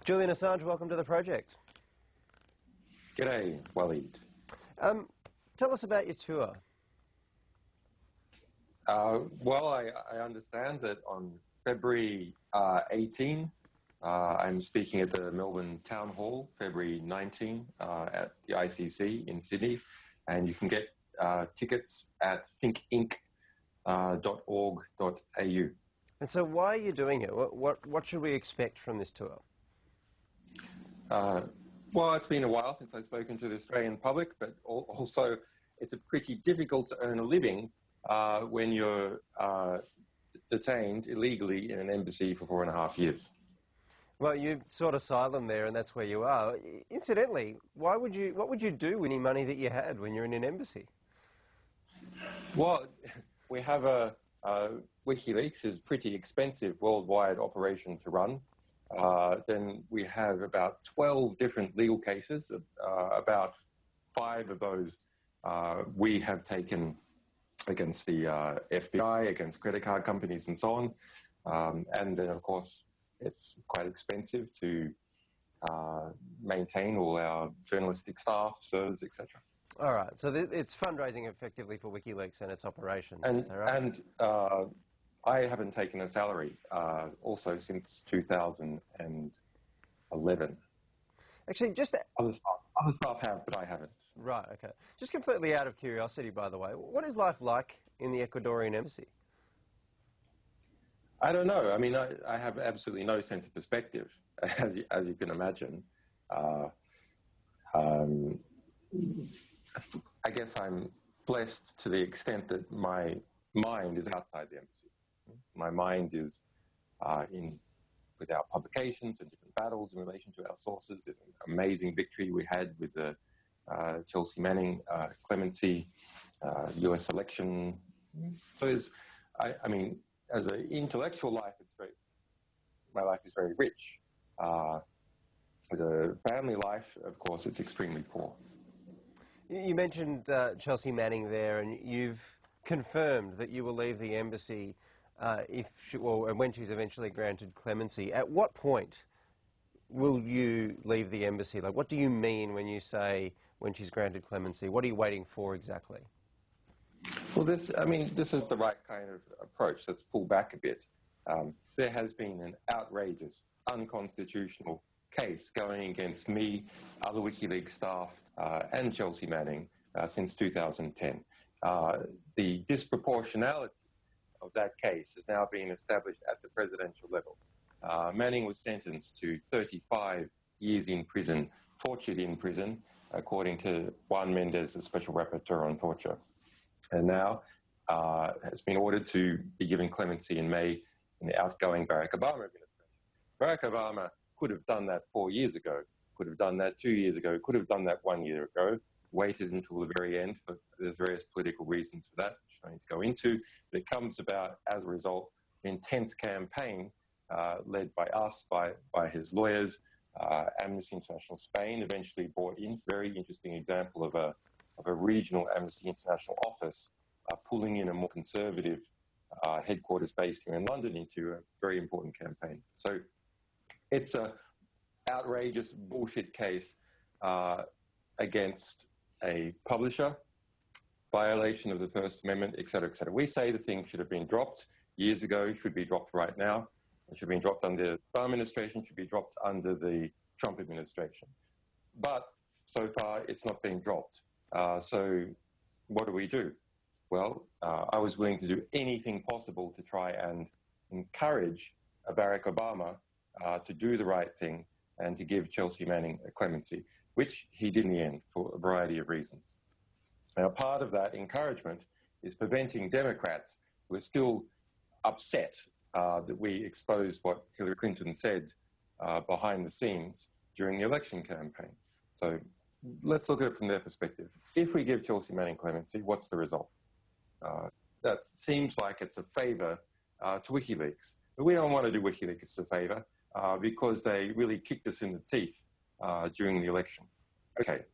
Julian Assange, welcome to the project. G'day, Waleed. Tell us about your tour. Well, I understand that on February 18, I'm speaking at the Melbourne Town Hall, February 19 at the ICC in Sydney, and you can get tickets at thinkinc.org.au. And so why are you doing it? What should we expect from this tour? Well, it's been a while since I've spoken to the Australian public, but also it's pretty difficult to earn a living when you're detained illegally in an embassy for 4.5 years. Well, you sought asylum there, and that's where you are. Incidentally, what would you do with any money that you had when you're in an embassy? Well, we have WikiLeaks is a pretty expensive worldwide operation to run. Then we have about 12 different legal cases. About 5 of those we have taken against the FBI, against credit card companies and so on. And then, of course, it's quite expensive to maintain all our journalistic staff, servers, etc. All right, so it's fundraising effectively for WikiLeaks and its operations. And, is that right? and I haven't taken a salary also since 2011. Actually, just Other staff have, but I haven't. right, okay. Just completely out of curiosity, by the way, what is life like in the Ecuadorian embassy? I don't know. I mean, I have absolutely no sense of perspective, as you can imagine. I guess I'm blessed to the extent that my mind is outside the embassy. My mind is with our publications and different battles in relation to our sources. There's an amazing victory we had with the Chelsea Manning clemency, US election. So I mean, as an intellectual life, my life is very rich. The family life, of course, it's extremely poor. You mentioned Chelsea Manning there, and you've confirmed that you will leave the embassy when she's eventually granted clemency. At what point will you leave the embassy? Like, what do you mean when you say when she's granted clemency? What are you waiting for exactly? Well, this is the right kind of approach. Let's pull back a bit. There has been an outrageous, unconstitutional case going against me, other WikiLeaks staff, and Chelsea Manning since 2010. The disproportionality of that case has now been established at the presidential level. Manning was sentenced to 35 years in prison, tortured in prison, according to Juan Mendez, the Special Rapporteur on Torture, and now has been ordered to be given clemency in May in the outgoing Barack Obama administration. Barack Obama could have done that 4 years ago, could have done that 2 years ago, could have done that 1 year ago, waited until the very end. But there's various political reasons for that, which I don't need to go into. But it comes about as a result of an intense campaign led by us, by his lawyers. Amnesty International Spain eventually brought in, very interesting example of a regional Amnesty International office pulling in a more conservative headquarters based here in London into a very important campaign. So it's an outrageous bullshit case against a publisher, violation of the First Amendment, et cetera, et cetera. We say the thing should have been dropped years ago, should be dropped right now. It should have been dropped under the Obama administration, should be dropped under the Trump administration. But so far, it's not been dropped. So what do? Well, I was willing to do anything possible to try and encourage Barack Obama to do the right thing and to give Chelsea Manning a clemency, which he did in the end for a variety of reasons. Now, part of that encouragement is preventing Democrats who are still upset that we exposed what Hillary Clinton said behind the scenes during the election campaign. So let's look at it from their perspective. If we give Chelsea Manning clemency, what's the result? That seems like it's a favor to WikiLeaks. But we don't want to do WikiLeaks a favor because they really kicked us in the teeth during the election. Okay,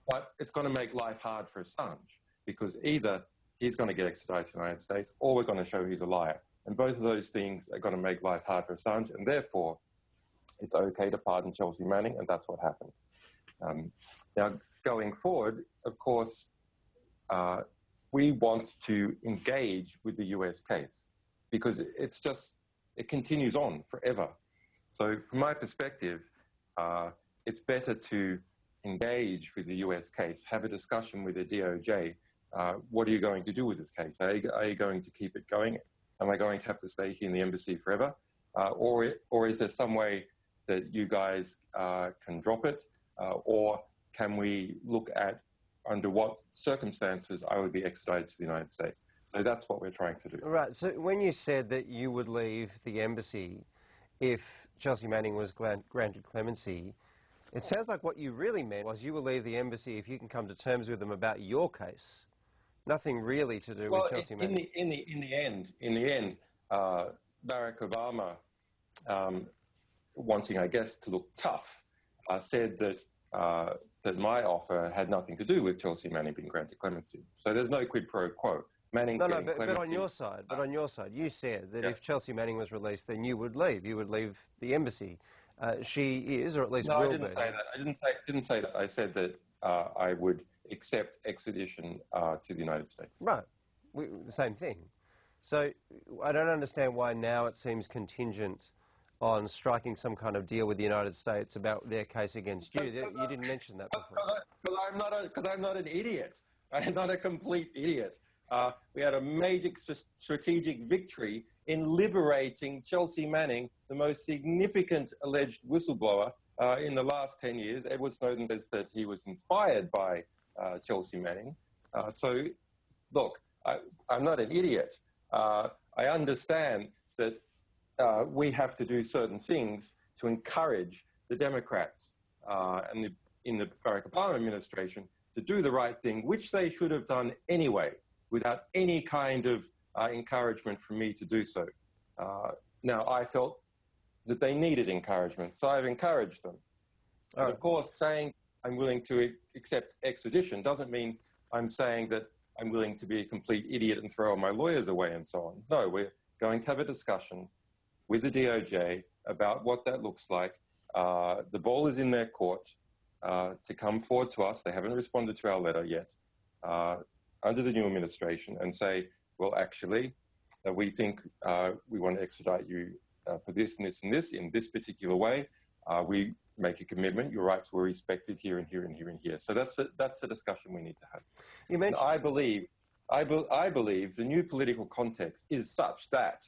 but it's going to make life hard for Assange because either he's going to get extradited to the United States or we're going to show he's a liar. And both of those things are going to make life hard for Assange, and therefore it's okay to pardon Chelsea Manning, and that's what happened. Now, going forward, of course, we want to engage with the US case because it continues on forever. So from my perspective, it's better to engage with the US case, have a discussion with the DOJ. What are you going to do with this case? Are you going to keep it going? Am I going to have to stay here in the embassy forever? Or is there some way that you guys can drop it? Or can we look at under what circumstances I would be extradited to the United States? So that's what we're trying to do. Right. So when you said that you would leave the embassy if Chelsea Manning was granted clemency, it sounds like what you really meant was you will leave the embassy if you can come to terms with them about your case. Nothing really to do with Chelsea Manning. In the end, Barack Obama, wanting, I guess, to look tough, said that that my offer had nothing to do with Chelsea Manning being granted clemency. So there's no quid pro quo. Manning's getting clemency. But on your side, you said that if Chelsea Manning was released, then you would leave. You would leave the embassy. She is, or at least will be. No, I didn't say that. I didn't say that. I said that I would accept extradition to the United States. Right. The same thing. So I don't understand why now it seems contingent on striking some kind of deal with the United States about their case against you. You didn't mention that before. Because I'm not an idiot. I'm not a complete idiot. We had a major strategic victory in liberating Chelsea Manning, the most significant alleged whistleblower in the last 10 years. Edward Snowden says that he was inspired by Chelsea Manning. So, look, I'm not an idiot. I understand that we have to do certain things to encourage the Democrats and in the Barack Obama administration to do the right thing, which they should have done anyway, without any kind of encouragement from me to do so. Now, I felt that they needed encouragement, so I've encouraged them. And of course, saying I'm willing to accept extradition doesn't mean I'm saying that I'm willing to be a complete idiot and throw all my lawyers away and so on. No, we're going to have a discussion with the DOJ about what that looks like. The ball is in their court to come forward to us. They haven't responded to our letter yet under the new administration and say, well, actually, we think we want to extradite you for this and this and this in this particular way. We make a commitment. Your rights were respected here and here and here and here. So that's the discussion we need to have. You mentioned. I believe the new political context is such that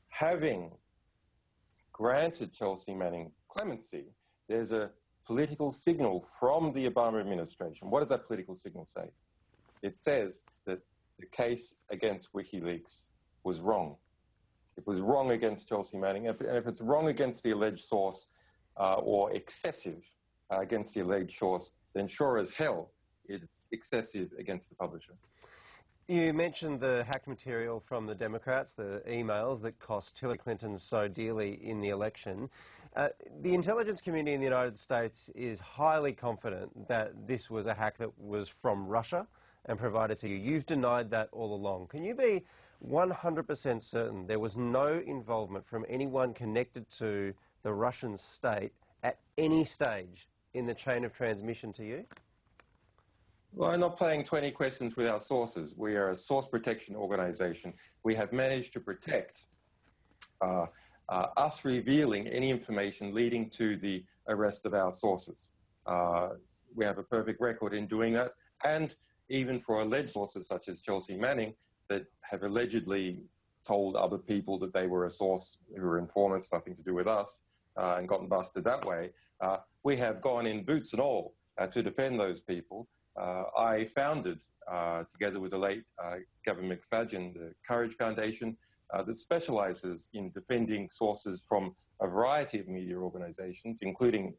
having granted Chelsea Manning clemency, there's a political signal from the Obama administration. What does that political signal say? It says that the case against WikiLeaks was wrong. It was wrong against Chelsea Manning. And if it's wrong against the alleged source or excessive against the alleged source, then sure as hell it's excessive against the publisher. You mentioned the hacked material from the Democrats, the emails that cost Hillary Clinton so dearly in the election. The intelligence community in the United States is highly confident that this was a hack that was from Russia and provided to you. You've denied that all along. Can you be 100% certain there was no involvement from anyone connected to the Russian state at any stage in the chain of transmission to you? Well, I'm not playing 20 questions with our sources. We are a source protection organization. We have managed to protect us revealing any information leading to the arrest of our sources. We have a perfect record in doing that. And even for alleged sources such as Chelsea Manning that have allegedly told other people that they were a source who were informants, nothing to do with us, and gotten busted that way, we have gone in boots and all to defend those people. I founded, together with the late Gavin McFadden, the Courage Foundation that specializes in defending sources from a variety of media organizations, including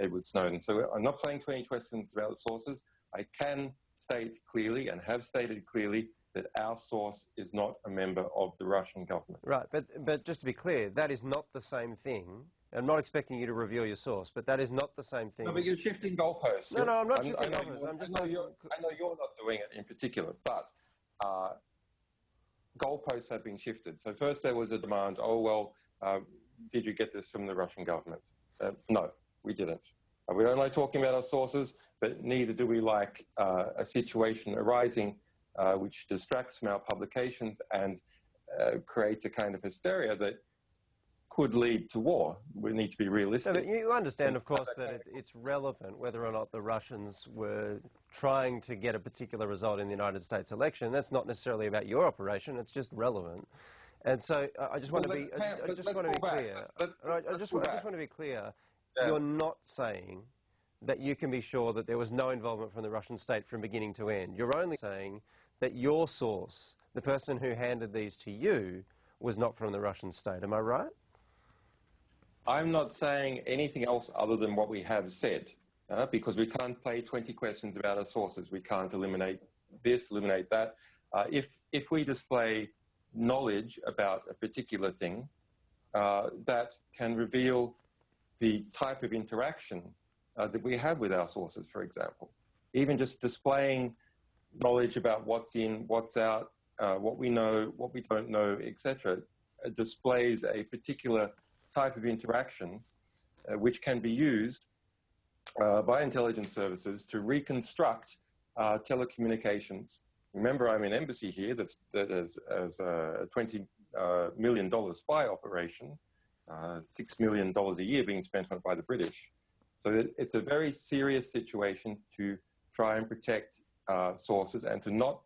Edward Snowden. So I'm not playing 20 questions about the sources. I can state clearly and have stated clearly that our source is not a member of the Russian government. Right, but just to be clear, that is not the same thing. I'm not expecting you to reveal your source, but that is not the same thing. No, but you're shifting goalposts. No, I'm not shifting goalposts. I know you're not doing it in particular, but goalposts have been shifted. So first there was a demand, did you get this from the Russian government? No, we didn't. We don't like talking about our sources, but neither do we like a situation arising which distracts from our publications and creates a kind of hysteria that could lead to war. We need to be realistic. No, but you understand, of course, that it's relevant whether or not the Russians were trying to get a particular result in the United States election. That's not necessarily about your operation, it's just relevant. And so I just want to be clear. I just want to be clear. You're not saying that you can be sure that there was no involvement from the Russian state from beginning to end. You're only saying that your source, the person who handed these to you, was not from the Russian state. Am I right? I'm not saying anything else other than what we have said, because we can't play 20 questions about our sources. We can't eliminate this, eliminate that. If we display knowledge about a particular thing, that can reveal the type of interaction that we have with our sources, for example. Even just displaying knowledge about what's in, what's out, what we know, what we don't know, etc., displays a particular type of interaction which can be used by intelligence services to reconstruct telecommunications. Remember, I'm an embassy here that is a $20 million spy operation, $6 million a year being spent on it by the British. So it's a very serious situation to try and protect sources and to not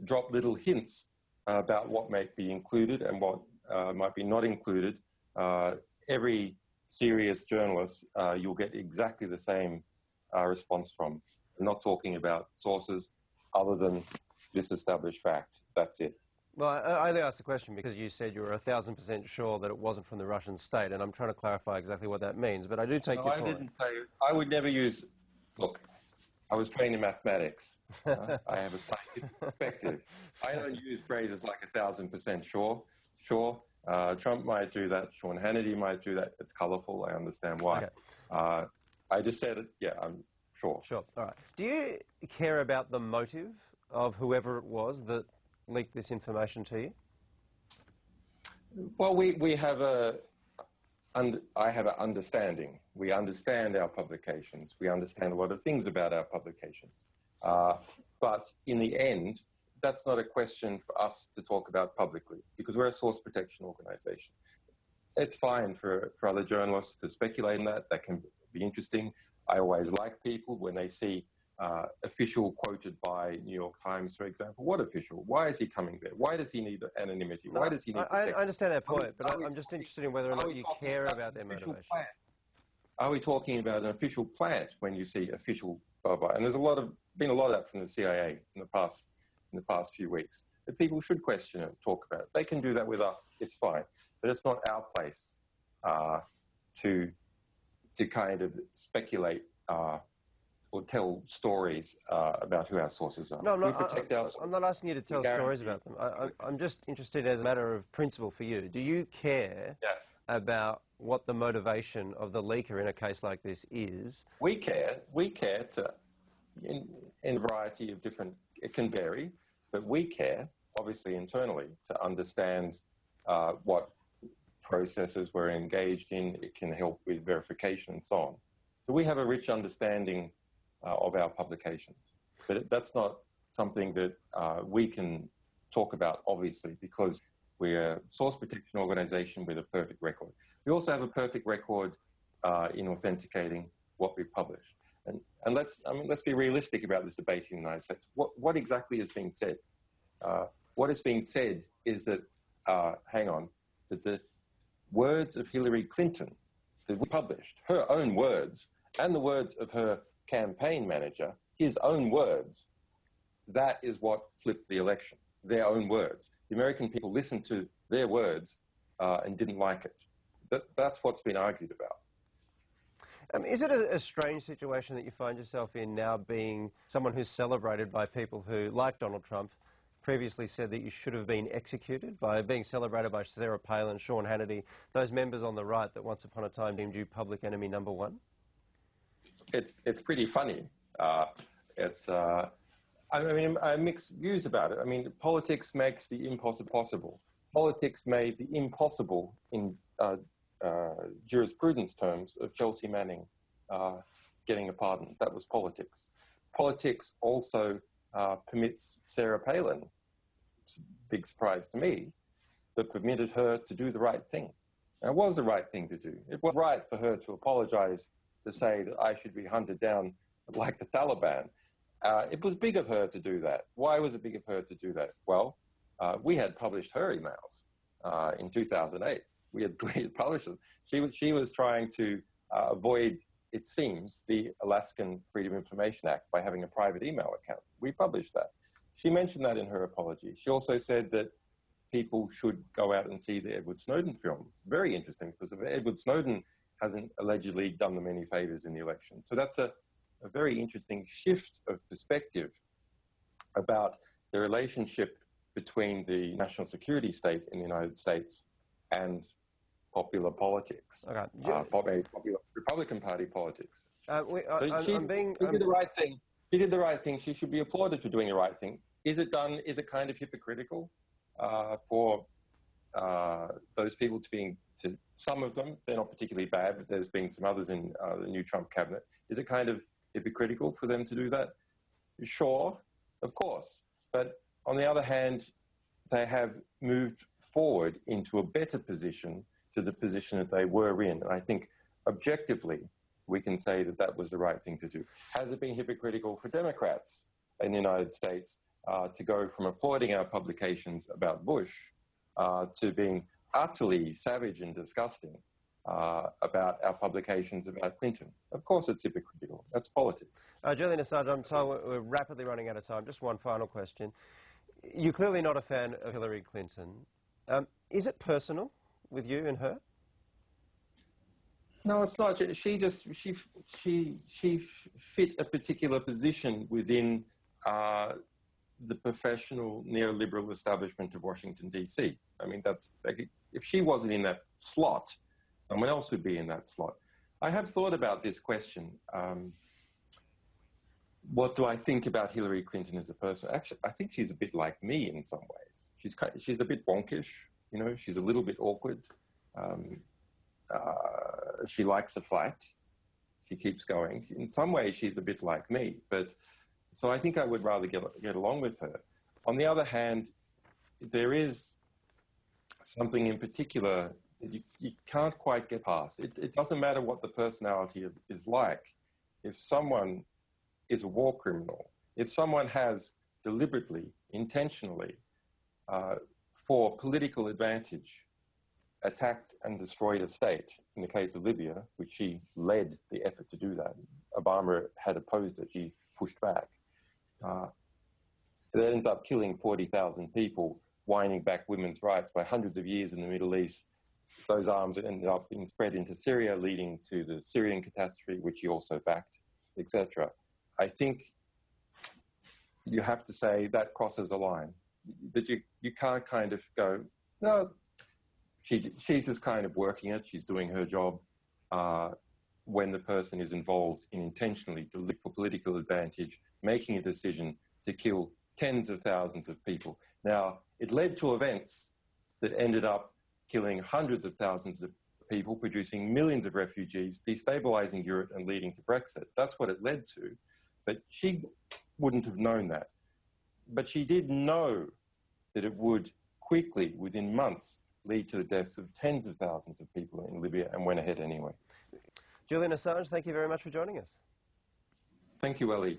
drop little hints about what might be included and what might be not included. Every serious journalist, you'll get exactly the same response from. I'm not talking about sources other than this established fact. That's it. Well, I only asked the question because you said you were 1,000% sure that it wasn't from the Russian state, and I'm trying to clarify exactly what that means, but I do take your point. I didn't say, I would never use, look, I was trained in mathematics. I have a scientific perspective. I don't use phrases like 1,000% sure. Trump might do that. Sean Hannity might do that. It's colourful. I understand why. Okay. I just said it. Yeah, I'm sure. Sure. All right. Do you care about the motive of whoever it was that leaked this information to you? Well, we have I have an understanding. We understand our publications. We understand a lot of things about our publications. But in the end, that's not a question for us to talk about publicly because we're a source protection organization. It's fine for other journalists to speculate on that. That can be interesting. I always like people when they see official quoted by New York Times, for example. What official? Why is he coming there? Why does he need anonymity? Why does he need I understand that point, but I'm just interested in whether or not you care about their motivation. Are we talking about an official plant when you see official blah? And there's been a lot of that from the CIA in the past few weeks. That people should question it, talk about it. They can do that with us. It's fine, but it's not our place to kind of speculate or tell stories about who our sources are. No, I'm not asking you to tell stories about them. I'm just interested as a matter of principle for you. Do you care about what the motivation of the leaker in a case like this is? We care in a variety of different, it can vary, but we care, obviously internally, to understand what processes we're engaged in. It can help with verification and so on. So we have a rich understanding of our publications. But that's not something that we can talk about, obviously, because we're a source protection organization with a perfect record. We also have a perfect record in authenticating what we publish. And let's be realistic about this debate in the United States. What exactly is being said? What is being said is that, that the words of Hillary Clinton that we published, her own words, and the words of her campaign manager, his own words, that is what flipped the election, their own words. The American people listened to their words and didn't like it. That's what's been argued about. Is it a strange situation that you find yourself in now, being someone who's celebrated by people who, like Donald Trump, previously said that you should have been executed, by being celebrated by Sarah Palin, Sean Hannity, those members on the right that once upon a time deemed you public enemy number one? It's pretty funny. I mean, I have mixed views about it. I mean, politics makes the impossible possible. politics made the impossible in jurisprudence terms of Chelsea Manning getting a pardon. That was politics. Politics also permits Sarah Palin, it's a big surprise to me, but permitted her to do the right thing. And it was the right thing to do. It was right for her to apologize, to say that I should be hunted down like the Taliban. It was big of her to do that. Why was it big of her to do that? Well, we had published her emails in 2008. We had published them. She was trying to avoid, it seems, the Alaskan Freedom of Information Act by having a private email account. We published that. She mentioned that in her apology. She also said that people should go out and see the Edward Snowden film. Very interesting, because Edward Snowden hasn't allegedly done them any favors in the election. So that's a very interesting shift of perspective about the relationship between the national security state in the United States and popular politics, popular Republican Party politics. She did the right thing. She did the right thing. She should be applauded for doing the right thing. Is it kind of hypocritical for those people to some of them, they're not particularly bad, but there's been some others in the new Trump cabinet. Is it kind of hypocritical for them to do that? Sure, of course. But on the other hand, they have moved forward into a better position to the position that they were in. And I think objectively, we can say that that was the right thing to do. Has it been hypocritical for Democrats in the United States to go from applauding our publications about Bush to being utterly savage and disgusting about our publications about Clinton? Of course it's hypocritical. That's politics. Julian Assange, I'm told we're rapidly running out of time. Just one final question. You're clearly not a fan of Hillary Clinton. Is it personal with you and her? No, it's not. She fit a particular position within the professional neoliberal establishment of Washington, D.C. I mean, that's like, if she wasn't in that slot, someone else would be in that slot. I have thought about this question. What do I think about Hillary Clinton as a person? Actually, I think she's a bit like me in some ways. She's a bit wonkish, you know, she's a little bit awkward. She likes a fight. She keeps going. In some ways, she's a bit like me, but so I think I would rather get along with her. On the other hand, there is something in particular that you can't quite get past. It doesn't matter what the personality is like. If someone is a war criminal, if someone has deliberately, intentionally, for political advantage, attacked and destroyed a state, in the case of Libya, which she led the effort to do that. Obama had opposed it, she pushed back. It ends up killing 40,000 people, winding back women's rights by hundreds of years in the Middle East. Those arms ended up being spread into Syria, leading to the Syrian catastrophe, which he also backed, etc. I think you have to say that crosses a line. That you can't kind of go, no, she's just kind of working it, she's doing her job, when the person is involved in intentionally, for political advantage, making a decision to kill tens of thousands of people. Now, it led to events that ended up killing hundreds of thousands of people, producing millions of refugees, destabilizing Europe and leading to Brexit. That's what it led to. But she wouldn't have known that. But she did know that it would quickly, within months, lead to the deaths of tens of thousands of people in Libya, and went ahead anyway. Julian Assange, thank you very much for joining us. Thank you, Aly.